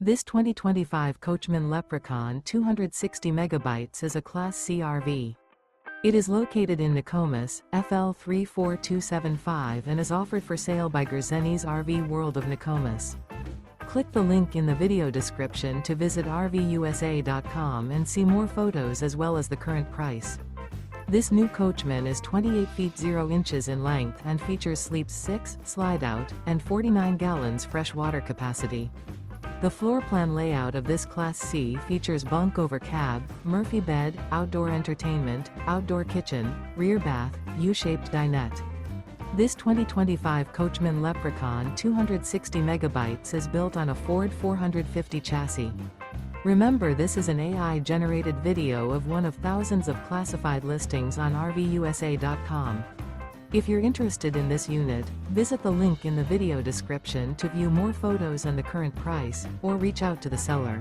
This 2025 Coachmen Leprechaun 260 megabytes is a Class C RV. It is located in Nokomis, FL 34275 and is offered for sale by Gerzeny's RV World of Nokomis. Click the link in the video description to visit RVUSA.com and see more photos as well as the current price. This new Coachmen is 28 feet 0 inches in length and features sleeps 6, Slideout, and 49 gallons fresh water capacity. The floor plan layout of this Class C features bunk over cab, Murphy bed, outdoor entertainment, outdoor kitchen, rear bath, U-shaped dinette. This 2025 Coachmen Leprechaun 260 megabytes is built on a Ford 450 chassis. Remember, this is an AI-generated video of one of thousands of classified listings on RVUSA.com. If you're interested in this unit, visit the link in the video description to view more photos and the current price, or reach out to the seller.